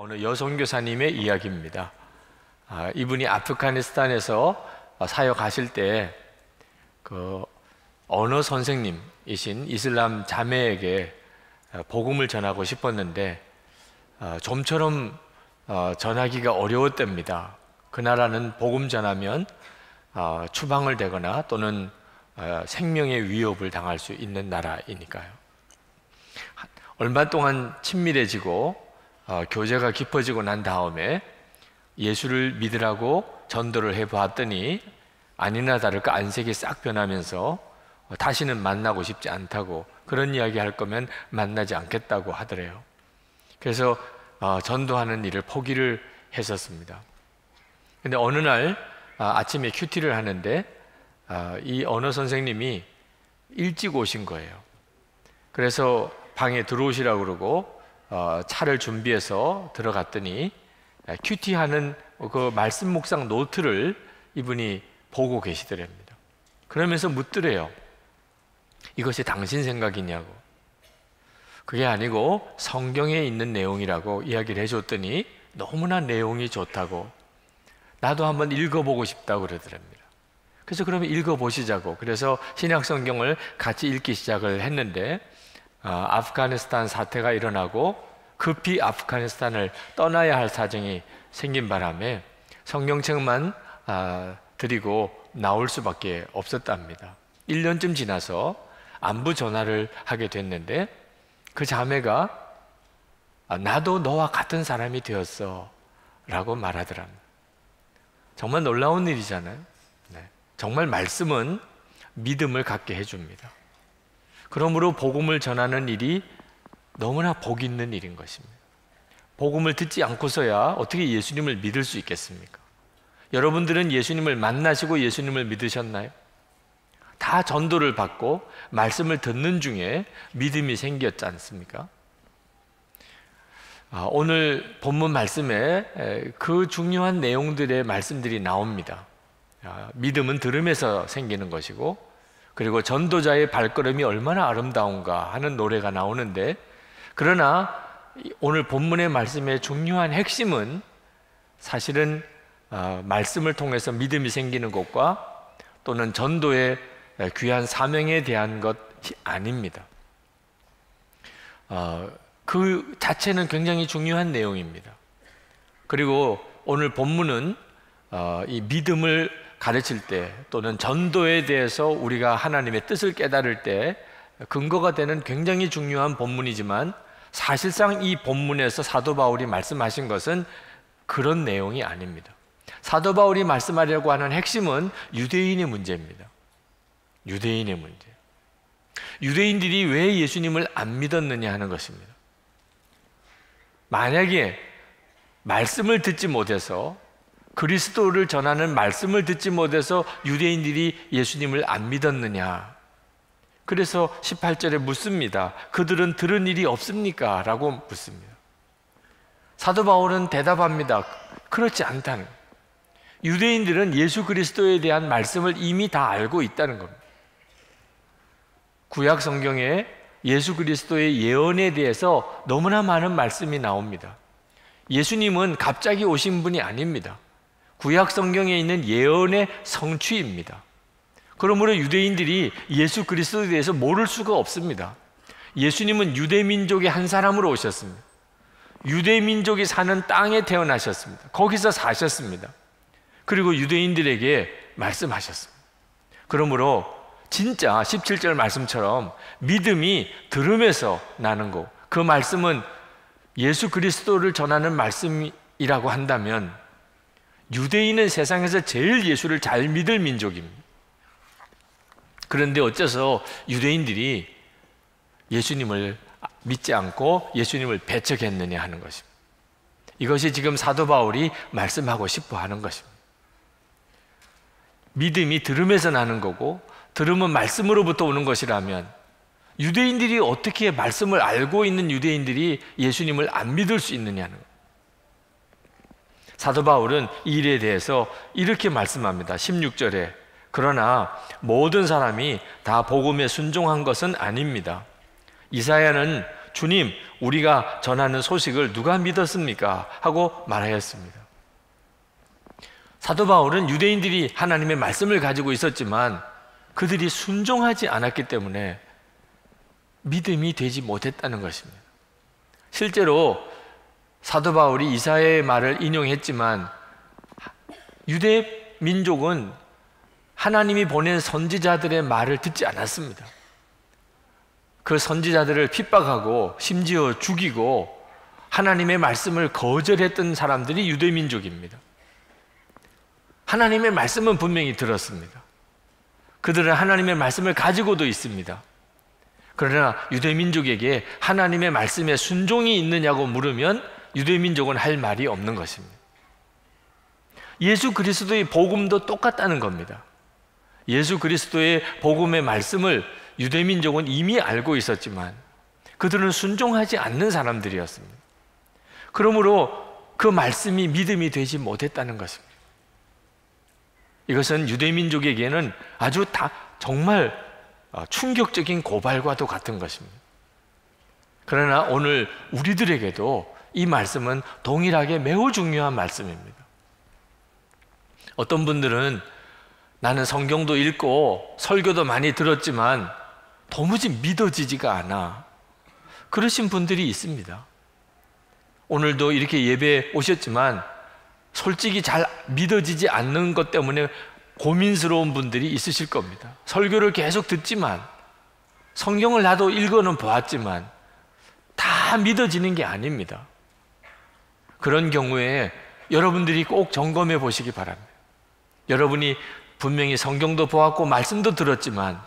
어느 여선교사님의 이야기입니다. 이분이 아프가니스탄에서 사역하실 때 그 언어 선생님이신 이슬람 자매에게 복음을 전하고 싶었는데 좀처럼 전하기가 어려웠답니다. 그 나라는 복음 전하면 추방을 되거나 또는 생명의 위협을 당할 수 있는 나라이니까요. 얼마 동안 친밀해지고 교제가 깊어지고 난 다음에 예수를 믿으라고 전도를 해보았더니 아니나 다를까 안색이 싹 변하면서 다시는 만나고 싶지 않다고, 그런 이야기 할 거면 만나지 않겠다고 하더래요. 그래서 전도하는 일을 포기를 했었습니다. 근데 어느 날 아침에 큐티를 하는데 이 언어 선생님이 일찍 오신 거예요. 그래서 방에 들어오시라고 그러고 차를 준비해서 들어갔더니 큐티하는 그 말씀 묵상 노트를 이분이 보고 계시더랍니다. 그러면서 묻더래요. 이것이 당신 생각이냐고. 그게 아니고 성경에 있는 내용이라고 이야기를 해줬더니 너무나 내용이 좋다고, 나도 한번 읽어보고 싶다고 그러더랍니다. 그래서 그러면 읽어보시자고. 그래서 신약 성경을 같이 읽기 시작을 했는데 아프가니스탄 사태가 일어나고 급히 아프가니스탄을 떠나야 할 사정이 생긴 바람에 성경책만 드리고 나올 수밖에 없었답니다. 1년쯤 지나서 안부 전화를 하게 됐는데 그 자매가 나도 너와 같은 사람이 되었어 라고 말하더랍니다. 정말 놀라운 일이잖아요. 정말 말씀은 믿음을 갖게 해줍니다. 그러므로 복음을 전하는 일이 너무나 복 있는 일인 것입니다. 복음을 듣지 않고서야 어떻게 예수님을 믿을 수 있겠습니까? 여러분들은 예수님을 만나시고 예수님을 믿으셨나요? 다 전도를 받고 말씀을 듣는 중에 믿음이 생겼지 않습니까? 오늘 본문 말씀에 그 중요한 내용들의 말씀들이 나옵니다. 믿음은 들음에서 생기는 것이고, 그리고 전도자의 발걸음이 얼마나 아름다운가 하는 노래가 나오는데, 그러나 오늘 본문의 말씀의 중요한 핵심은 사실은 말씀을 통해서 믿음이 생기는 것과 또는 전도의 귀한 사명에 대한 것이 아닙니다. 그 자체는 굉장히 중요한 내용입니다. 그리고 오늘 본문은 이 믿음을 가르칠 때 또는 전도에 대해서 우리가 하나님의 뜻을 깨달을 때 근거가 되는 굉장히 중요한 본문이지만, 사실상 이 본문에서 사도 바울이 말씀하신 것은 그런 내용이 아닙니다. 사도 바울이 말씀하려고 하는 핵심은 유대인의 문제입니다. 유대인의 문제. 유대인들이 왜 예수님을 안 믿었느냐 하는 것입니다. 만약에 말씀을 듣지 못해서, 그리스도를 전하는 말씀을 듣지 못해서 유대인들이 예수님을 안 믿었느냐, 그래서 18절에 묻습니다. 그들은 들은 일이 없습니까? 라고 묻습니다. 사도 바울은 대답합니다. 그렇지 않다는 거예요. 유대인들은 예수 그리스도에 대한 말씀을 이미 다 알고 있다는 겁니다. 구약 성경에 예수 그리스도의 예언에 대해서 너무나 많은 말씀이 나옵니다. 예수님은 갑자기 오신 분이 아닙니다. 구약 성경에 있는 예언의 성취입니다. 그러므로 유대인들이 예수 그리스도에 대해서 모를 수가 없습니다. 예수님은 유대민족의 한 사람으로 오셨습니다. 유대민족이 사는 땅에 태어나셨습니다. 거기서 사셨습니다. 그리고 유대인들에게 말씀하셨습니다. 그러므로 진짜 17절 말씀처럼 믿음이 들음에서 나는 거, 그 말씀은 예수 그리스도를 전하는 말씀이라고 한다면 유대인은 세상에서 제일 예수를 잘 믿을 민족입니다. 그런데 어째서 유대인들이 예수님을 믿지 않고 예수님을 배척했느냐 하는 것입니다. 이것이 지금 사도 바울이 말씀하고 싶어 하는 것입니다. 믿음이 들음에서 나는 거고, 들음은 말씀으로부터 오는 것이라면 유대인들이 어떻게 말씀을 알고 있는 유대인들이 예수님을 안 믿을 수 있느냐는 거예요. 사도 바울은 이 일에 대해서 이렇게 말씀합니다. 16절에 그러나 모든 사람이 다 복음에 순종한 것은 아닙니다. 이사야는 주님, 우리가 전하는 소식을 누가 믿었습니까? 하고 말하였습니다. 사도 바울은 유대인들이 하나님의 말씀을 가지고 있었지만 그들이 순종하지 않았기 때문에 믿음이 되지 못했다는 것입니다. 실제로 사도 바울이 이사야의 말을 인용했지만 유대 민족은 하나님이 보낸 선지자들의 말을 듣지 않았습니다. 그 선지자들을 핍박하고 심지어 죽이고 하나님의 말씀을 거절했던 사람들이 유대 민족입니다. 하나님의 말씀은 분명히 들었습니다. 그들은 하나님의 말씀을 가지고도 있습니다. 그러나 유대 민족에게 하나님의 말씀에 순종이 있느냐고 물으면 유대 민족은 할 말이 없는 것입니다. 예수 그리스도의 복음도 똑같다는 겁니다. 예수 그리스도의 복음의 말씀을 유대 민족은 이미 알고 있었지만 그들은 순종하지 않는 사람들이었습니다. 그러므로 그 말씀이 믿음이 되지 못했다는 것입니다. 이것은 유대 민족에게는 아주 정말 충격적인 고발과도 같은 것입니다. 그러나 오늘 우리들에게도 이 말씀은 동일하게 매우 중요한 말씀입니다. 어떤 분들은 나는 성경도 읽고 설교도 많이 들었지만 도무지 믿어지지가 않아. 그러신 분들이 있습니다. 오늘도 이렇게 예배에 오셨지만 솔직히 잘 믿어지지 않는 것 때문에 고민스러운 분들이 있으실 겁니다. 설교를 계속 듣지만 성경을 나도 읽어는 보았지만 다 믿어지는 게 아닙니다. 그런 경우에 여러분들이 꼭 점검해 보시기 바랍니다. 여러분이 분명히 성경도 보았고 말씀도 들었지만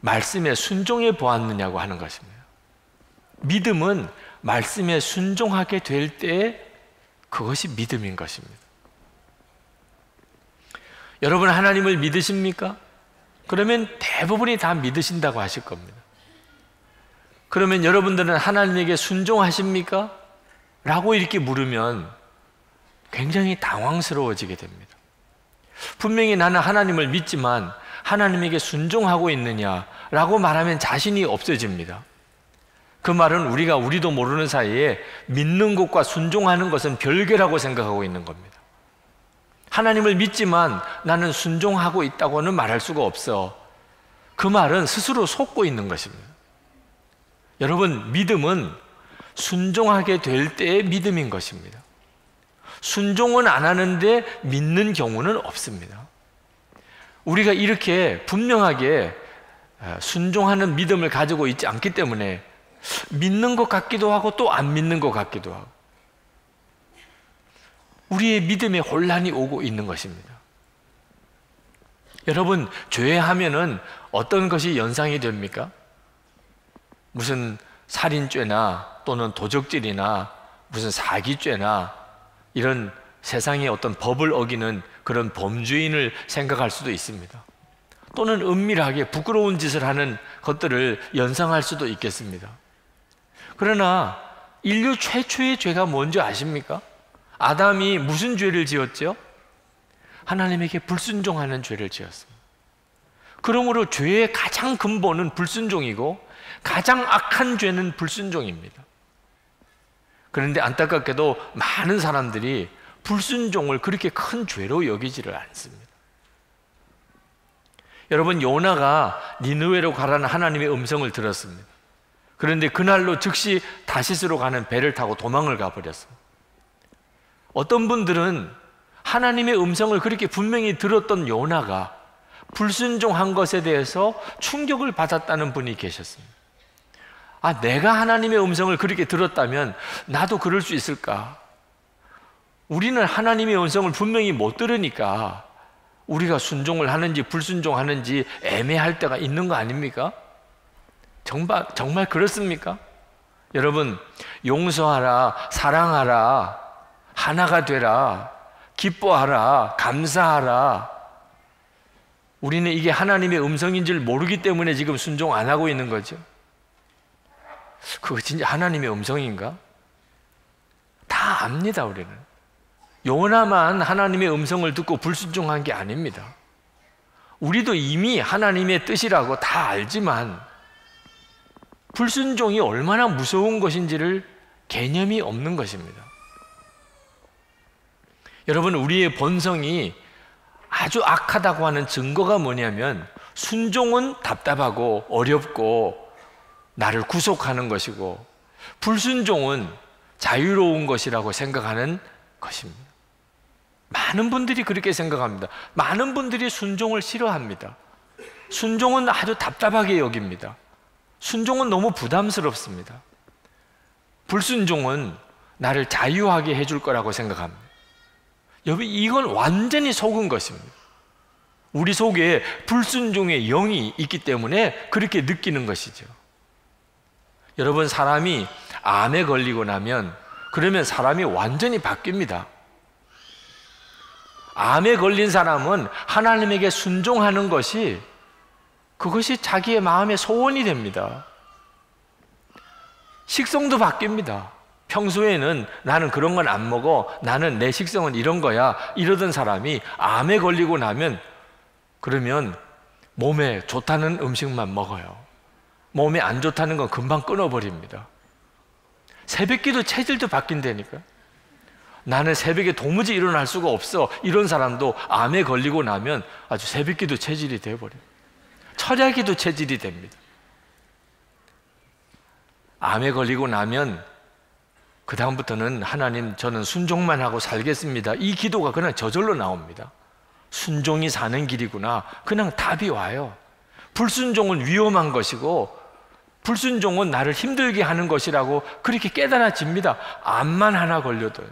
말씀에 순종해 보았느냐고 하는 것입니다. 믿음은 말씀에 순종하게 될 때 그것이 믿음인 것입니다. 여러분 하나님을 믿으십니까? 그러면 대부분이 다 믿으신다고 하실 겁니다. 그러면 여러분들은 하나님에게 순종하십니까? 라고 이렇게 물으면 굉장히 당황스러워지게 됩니다. 분명히 나는 하나님을 믿지만 하나님에게 순종하고 있느냐라고 말하면 자신이 없어집니다. 그 말은 우리도 모르는 사이에 믿는 것과 순종하는 것은 별개라고 생각하고 있는 겁니다. 하나님을 믿지만 나는 순종하고 있다고는 말할 수가 없어. 그 말은 스스로 속고 있는 것입니다. 여러분, 믿음은 순종하게 될 때의 믿음인 것입니다. 순종은 안 하는데 믿는 경우는 없습니다. 우리가 이렇게 분명하게 순종하는 믿음을 가지고 있지 않기 때문에 믿는 것 같기도 하고 또 안 믿는 것 같기도 하고 우리의 믿음에 혼란이 오고 있는 것입니다. 여러분, 죄하면은 어떤 것이 연상이 됩니까? 무슨 살인죄나 또는 도적질이나 무슨 사기죄나 이런 세상의 어떤 법을 어기는 그런 범죄인을 생각할 수도 있습니다. 또는 은밀하게 부끄러운 짓을 하는 것들을 연상할 수도 있겠습니다. 그러나 인류 최초의 죄가 뭔지 아십니까? 아담이 무슨 죄를 지었죠? 하나님에게 불순종하는 죄를 지었습니다. 그러므로 죄의 가장 근본은 불순종이고 가장 악한 죄는 불순종입니다. 그런데 안타깝게도 많은 사람들이 불순종을 그렇게 큰 죄로 여기지를 않습니다. 여러분, 요나가 니느웨로 가라는 하나님의 음성을 들었습니다. 그런데 그날로 즉시 다시스로 가는 배를 타고 도망을 가버렸습니다. 어떤 분들은 하나님의 음성을 그렇게 분명히 들었던 요나가 불순종한 것에 대해서 충격을 받았다는 분이 계셨습니다. 아, 내가 하나님의 음성을 그렇게 들었다면 나도 그럴 수 있을까? 우리는 하나님의 음성을 분명히 못 들으니까 우리가 순종을 하는지 불순종하는지 애매할 때가 있는 거 아닙니까? 정말 그렇습니까? 여러분, 용서하라, 사랑하라, 하나가 되라, 기뻐하라, 감사하라. 우리는 이게 하나님의 음성인 줄 모르기 때문에 지금 순종 안 하고 있는 거죠. 그거 진짜 하나님의 음성인가? 다 압니다, 우리는. 요나만 하나님의 음성을 듣고 불순종한 게 아닙니다. 우리도 이미 하나님의 뜻이라고 다 알지만 불순종이 얼마나 무서운 것인지를 개념이 없는 것입니다. 여러분, 우리의 본성이 아주 악하다고 하는 증거가 뭐냐면 순종은 답답하고 어렵고 나를 구속하는 것이고 불순종은 자유로운 것이라고 생각하는 것입니다. 많은 분들이 그렇게 생각합니다. 많은 분들이 순종을 싫어합니다. 순종은 아주 답답하게 여깁니다. 순종은 너무 부담스럽습니다. 불순종은 나를 자유하게 해줄 거라고 생각합니다. 여러분, 이건 완전히 속은 것입니다. 우리 속에 불순종의 영이 있기 때문에 그렇게 느끼는 것이죠. 여러분, 사람이 암에 걸리고 나면 그러면 사람이 완전히 바뀝니다. 암에 걸린 사람은 하나님에게 순종하는 것이 그것이 자기의 마음의 소원이 됩니다. 식성도 바뀝니다. 평소에는 나는 그런 건 안 먹어, 나는 내 식성은 이런 거야 이러던 사람이 암에 걸리고 나면 그러면 몸에 좋다는 음식만 먹어요. 몸에 안 좋다는 건 금방 끊어버립니다. 새벽기도 체질도 바뀐다니까요. 나는 새벽에 도무지 일어날 수가 없어 이런 사람도 암에 걸리고 나면 아주 새벽기도 체질이 돼버려요. 철야기도 체질이 됩니다. 암에 걸리고 나면 그 다음부터는 하나님, 저는 순종만 하고 살겠습니다, 이 기도가 그냥 저절로 나옵니다. 순종이 사는 길이구나, 그냥 답이 와요. 불순종은 위험한 것이고 불순종은 나를 힘들게 하는 것이라고 그렇게 깨달아집니다. 암만 하나 걸려도요.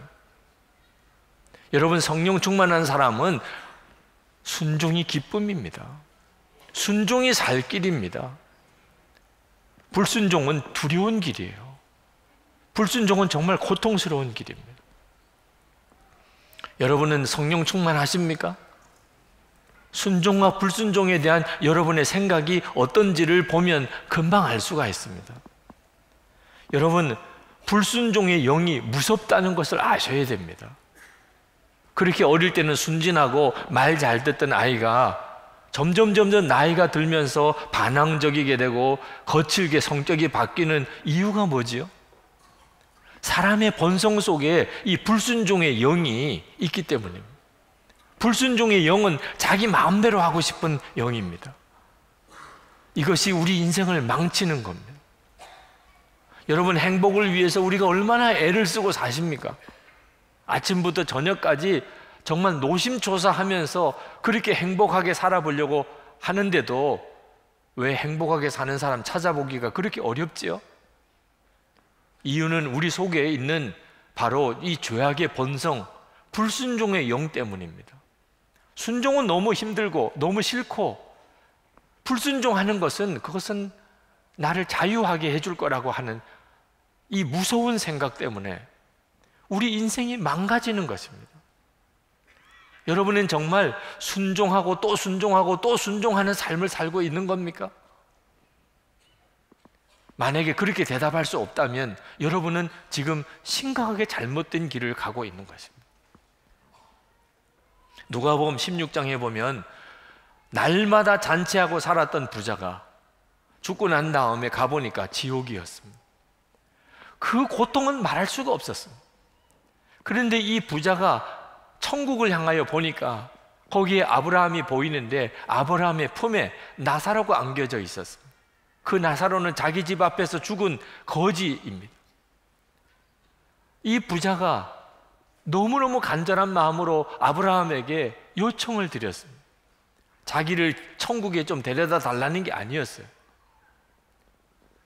여러분, 성령 충만한 사람은 순종이 기쁨입니다. 순종이 살 길입니다. 불순종은 두려운 길이에요. 불순종은 정말 고통스러운 길입니다. 여러분은 성령 충만하십니까? 순종과 불순종에 대한 여러분의 생각이 어떤지를 보면 금방 알 수가 있습니다. 여러분, 불순종의 영이 무섭다는 것을 아셔야 됩니다. 그렇게 어릴 때는 순진하고 말 잘 듣던 아이가 점점 나이가 들면서 반항적이게 되고 거칠게 성격이 바뀌는 이유가 뭐지요? 사람의 본성 속에 이 불순종의 영이 있기 때문입니다. 불순종의 영은 자기 마음대로 하고 싶은 영입니다. 이것이 우리 인생을 망치는 겁니다. 여러분, 행복을 위해서 우리가 얼마나 애를 쓰고 사십니까? 아침부터 저녁까지 정말 노심초사하면서 그렇게 행복하게 살아보려고 하는데도 왜 행복하게 사는 사람 찾아보기가 그렇게 어렵지요? 이유는 우리 속에 있는 바로 이 죄악의 본성, 불순종의 영 때문입니다. 순종은 너무 힘들고 너무 싫고 불순종하는 것은 그것은 나를 자유하게 해줄 거라고 하는 이 무서운 생각 때문에 우리 인생이 망가지는 것입니다. 여러분은 정말 순종하고 또 순종하고 또 순종하는 삶을 살고 있는 겁니까? 만약에 그렇게 대답할 수 없다면 여러분은 지금 심각하게 잘못된 길을 가고 있는 것입니다. 누가복음 16장에 보면 날마다 잔치하고 살았던 부자가 죽고 난 다음에 가보니까 지옥이었습니다. 그 고통은 말할 수가 없었습니다. 그런데 이 부자가 천국을 향하여 보니까 거기에 아브라함이 보이는데 아브라함의 품에 나사로가 안겨져 있었습니다. 그 나사로는 자기 집 앞에서 죽은 거지입니다. 이 부자가 너무너무 간절한 마음으로 아브라함에게 요청을 드렸습니다. 자기를 천국에 좀 데려다 달라는 게 아니었어요.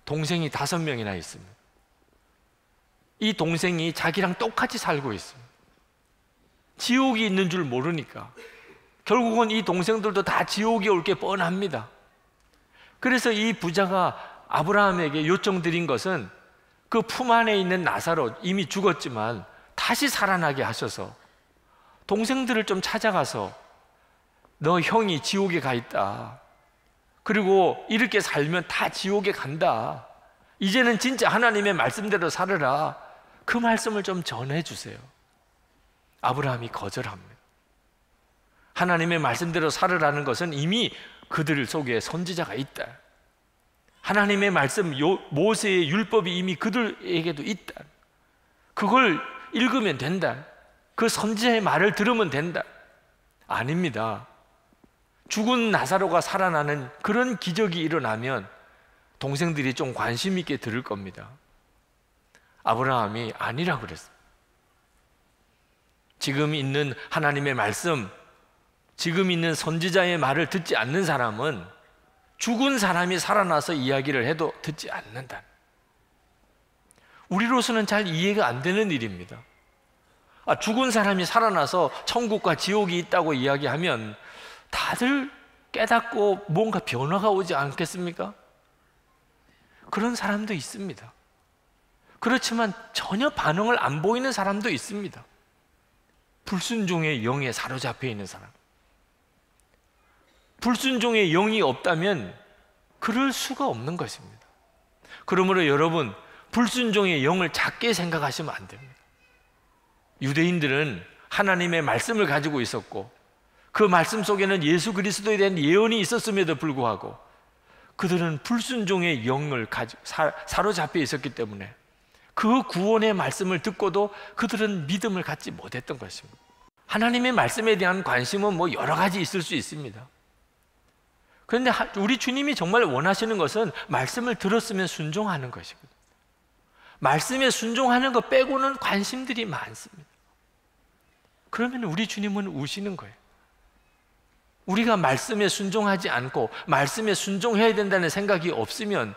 동생이 5명이나 있습니다. 이 동생이 자기랑 똑같이 살고 있습니다. 지옥이 있는 줄 모르니까 결국은 이 동생들도 다 지옥에 올 게 뻔합니다. 그래서 이 부자가 아브라함에게 요청드린 것은 그 품 안에 있는 나사로, 이미 죽었지만 다시 살아나게 하셔서 동생들을 좀 찾아가서 너 형이 지옥에 가 있다, 그리고 이렇게 살면 다 지옥에 간다, 이제는 진짜 하나님의 말씀대로 살아라, 그 말씀을 좀 전해주세요. 아브라함이 거절합니다. 하나님의 말씀대로 살으라는 것은 이미 그들 속에 선지자가 있다. 하나님의 말씀, 모세의 율법이 이미 그들에게도 있다. 그걸 읽으면 된다. 그 선지자의 말을 들으면 된다. 아닙니다. 죽은 나사로가 살아나는 그런 기적이 일어나면 동생들이 좀 관심 있게 들을 겁니다. 아브라함이 아니라 그랬어요. 지금 있는 하나님의 말씀, 지금 있는 선지자의 말을 듣지 않는 사람은 죽은 사람이 살아나서 이야기를 해도 듣지 않는다. 우리로서는 잘 이해가 안 되는 일입니다. 죽은 사람이 살아나서 천국과 지옥이 있다고 이야기하면 다들 깨닫고 뭔가 변화가 오지 않겠습니까? 그런 사람도 있습니다. 그렇지만 전혀 반응을 안 보이는 사람도 있습니다. 불순종의 영에 사로잡혀 있는 사람. 불순종의 영이 없다면 그럴 수가 없는 것입니다. 그러므로 여러분, 불순종의 영을 작게 생각하시면 안 됩니다. 유대인들은 하나님의 말씀을 가지고 있었고 그 말씀 속에는 예수 그리스도에 대한 예언이 있었음에도 불구하고 그들은 불순종의 영을 사로잡혀 있었기 때문에 그 구원의 말씀을 듣고도 그들은 믿음을 갖지 못했던 것입니다. 하나님의 말씀에 대한 관심은 여러 가지 있을 수 있습니다. 그런데 우리 주님이 정말 원하시는 것은 말씀을 들었으면 순종하는 것이거든요. 말씀에 순종하는 것 빼고는 관심들이 많습니다. 그러면 우리 주님은 우시는 거예요. 우리가 말씀에 순종하지 않고 말씀에 순종해야 된다는 생각이 없으면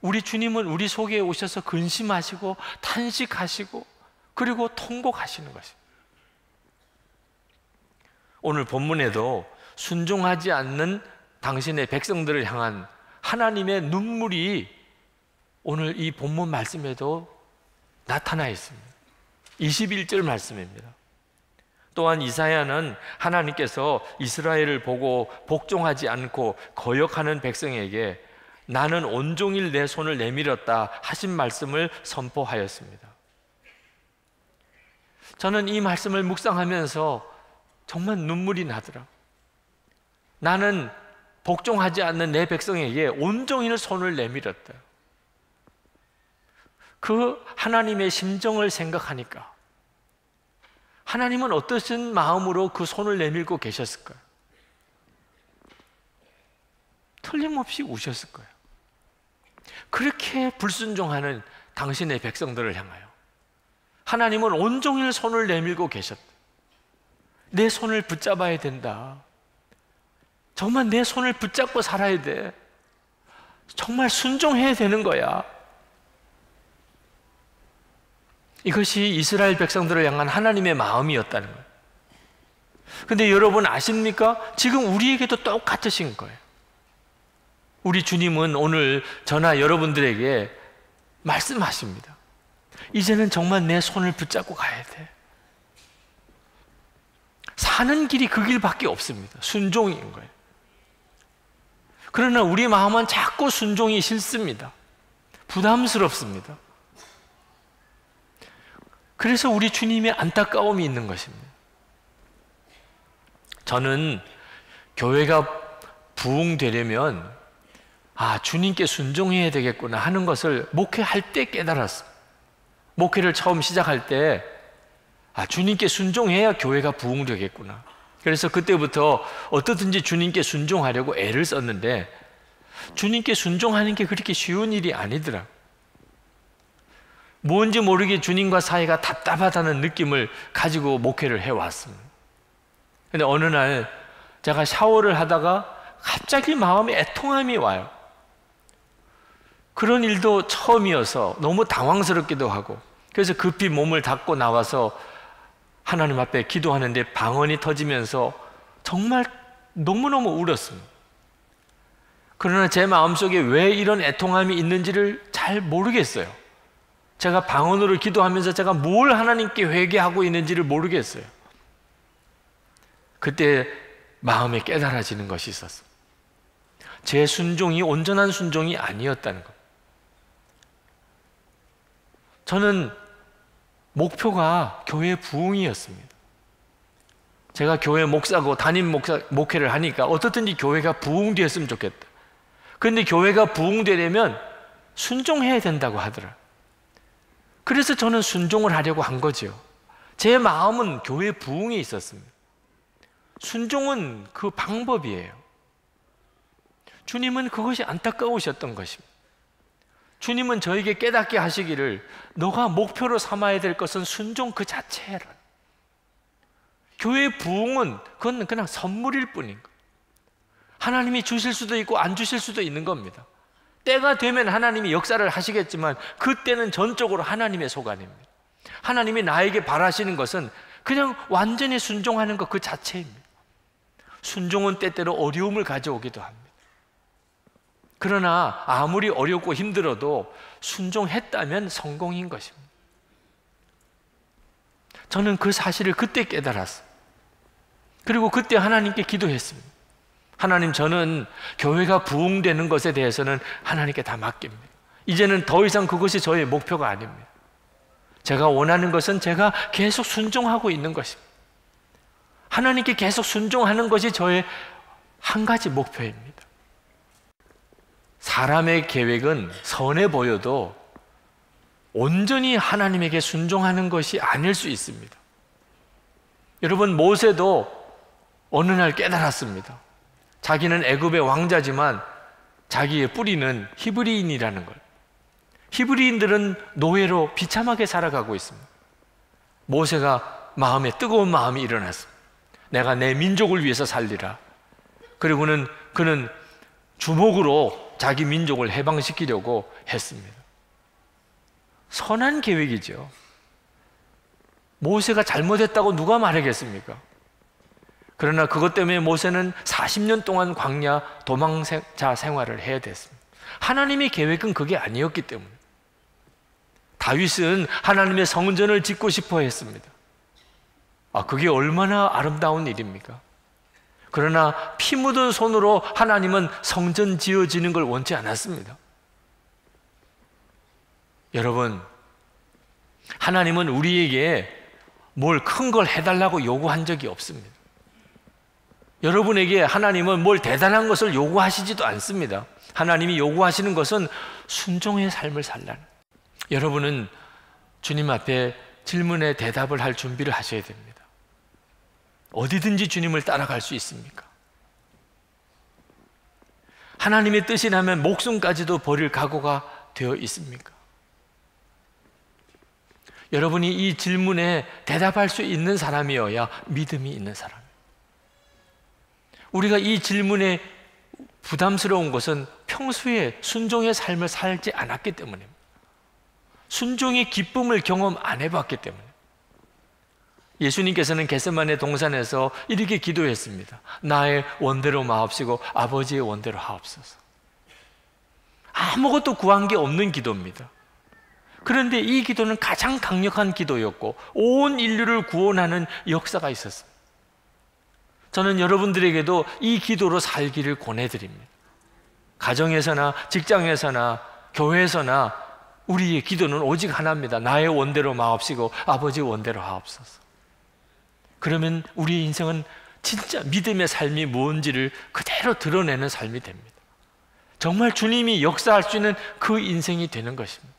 우리 주님은 우리 속에 오셔서 근심하시고 탄식하시고 그리고 통곡하시는 것입니다. 오늘 본문에도 순종하지 않는 당신의 백성들을 향한 하나님의 눈물이 오늘 이 본문 말씀에도 나타나 있습니다. 21절 말씀입니다. 또한 이사야는 하나님께서 이스라엘을 보고 복종하지 않고 거역하는 백성에게 나는 온종일 내 손을 내밀었다 하신 말씀을 선포하였습니다. 저는 이 말씀을 묵상하면서 정말 눈물이 나더라. 나는 복종하지 않는 내 백성에게 온종일 손을 내밀었다. 그 하나님의 심정을 생각하니까 하나님은 어떠신 마음으로 그 손을 내밀고 계셨을까요? 틀림없이 우셨을 거예요. 그렇게 불순종하는 당신의 백성들을 향하여 하나님은 온종일 손을 내밀고 계셨다. 내 손을 붙잡아야 된다. 정말 내 손을 붙잡고 살아야 돼. 정말 순종해야 되는 거야. 이것이 이스라엘 백성들을 향한 하나님의 마음이었다는 거예요. 근데 여러분 아십니까? 지금 우리에게도 똑같으신 거예요. 우리 주님은 오늘 저나 여러분들에게 말씀하십니다. 이제는 정말 내 손을 붙잡고 가야 돼. 사는 길이 그 길밖에 없습니다. 순종인 거예요. 그러나 우리 마음은 자꾸 순종이 싫습니다. 부담스럽습니다. 그래서 우리 주님의 안타까움이 있는 것입니다. 저는 교회가 부흥되려면 주님께 순종해야 되겠구나 하는 것을 목회할 때 깨달았어요. 목회를 처음 시작할 때 주님께 순종해야 교회가 부흥되겠구나. 그래서 그때부터 어떻든지 주님께 순종하려고 애를 썼는데 주님께 순종하는 게 그렇게 쉬운 일이 아니더라. 뭔지 모르게 주님과 사이가 답답하다는 느낌을 가지고 목회를 해왔습니다. 근데 어느 날 제가 샤워를 하다가 갑자기 마음에 애통함이 와요. 그런 일도 처음이어서 너무 당황스럽기도 하고 그래서 급히 몸을 닦고 나와서 하나님 앞에 기도하는데 방언이 터지면서 정말 너무너무 울었습니다. 그러나 제 마음속에 왜 이런 애통함이 있는지를 잘 모르겠어요. 제가 방언으로 기도하면서 제가 뭘 하나님께 회개하고 있는지를 모르겠어요. 그때 마음에 깨달아지는 것이 있었어요. 제 순종이 온전한 순종이 아니었다는 것. 저는 목표가 교회 부흥이었습니다. 제가 교회 목사고 담임 목회를 하니까 어떻든지 교회가 부흥되었으면 좋겠다. 그런데 교회가 부흥되려면 순종해야 된다고 하더라. 그래서 저는 순종을 하려고 한 거죠. 제 마음은 교회 부흥에 있었습니다. 순종은 그 방법이에요. 주님은 그것이 안타까우셨던 것입니다. 주님은 저에게 깨닫게 하시기를 너가 목표로 삼아야 될 것은 순종 그 자체라. 교회 부흥은 그건 그냥 선물일 뿐인 거예요. 하나님이 주실 수도 있고 안 주실 수도 있는 겁니다. 때가 되면 하나님이 역사를 하시겠지만 그때는 전적으로 하나님의 소관입니다. 하나님이 나에게 바라시는 것은 그냥 완전히 순종하는 것 그 자체입니다. 순종은 때때로 어려움을 가져오기도 합니다. 그러나 아무리 어렵고 힘들어도 순종했다면 성공인 것입니다. 저는 그 사실을 그때 깨달았어요. 그리고 그때 하나님께 기도했습니다. 하나님, 저는 교회가 부흥되는 것에 대해서는 하나님께 다 맡깁니다. 이제는 더 이상 그것이 저의 목표가 아닙니다. 제가 원하는 것은 제가 계속 순종하고 있는 것입니다. 하나님께 계속 순종하는 것이 저의 한 가지 목표입니다. 사람의 계획은 선해 보여도 온전히 하나님에게 순종하는 것이 아닐 수 있습니다. 여러분, 모세도 어느 날 깨달았습니다. 자기는 애굽의 왕자지만 자기의 뿌리는 히브리인이라는 걸. 히브리인들은 노예로 비참하게 살아가고 있습니다. 모세가 마음에 뜨거운 마음이 일어났습니다. 내가 내 민족을 위해서 살리라. 그리고는 그는 주먹으로 자기 민족을 해방시키려고 했습니다. 선한 계획이죠. 모세가 잘못했다고 누가 말하겠습니까? 그러나 그것 때문에 모세는 40년 동안 광야 도망자 생활을 해야 됐습니다. 하나님의 계획은 그게 아니었기 때문에. 다윗은 하나님의 성전을 짓고 싶어 했습니다. 그게 얼마나 아름다운 일입니까? 그러나 피 묻은 손으로 하나님은 성전 지어지는 걸 원치 않았습니다. 여러분, 하나님은 우리에게 뭘 큰 걸 해달라고 요구한 적이 없습니다. 여러분에게 하나님은 뭘 대단한 것을 요구하시지도 않습니다. 하나님이 요구하시는 것은 순종의 삶을 살라는. 여러분은 주님 앞에 질문에 대답을 할 준비를 하셔야 됩니다. 어디든지 주님을 따라갈 수 있습니까? 하나님의 뜻이라면 목숨까지도 버릴 각오가 되어 있습니까? 여러분이 이 질문에 대답할 수 있는 사람이어야 믿음이 있는 사람이에요. 우리가 이 질문에 부담스러운 것은 평소에 순종의 삶을 살지 않았기 때문입니다. 순종의 기쁨을 경험 안 해봤기 때문에. 예수님께서는 겟세마네 동산에서 이렇게 기도했습니다. 나의 원대로 마옵시고 아버지의 원대로 하옵소서. 아무것도 구한 게 없는 기도입니다. 그런데 이 기도는 가장 강력한 기도였고 온 인류를 구원하는 역사가 있었습니다. 저는 여러분들에게도 이 기도로 살기를 권해드립니다. 가정에서나 직장에서나 교회에서나 우리의 기도는 오직 하나입니다. 나의 원대로 마옵시고 아버지의 원대로 하옵소서. 그러면 우리의 인생은 진짜 믿음의 삶이 뭔지를 그대로 드러내는 삶이 됩니다. 정말 주님이 역사할 수 있는 그 인생이 되는 것입니다.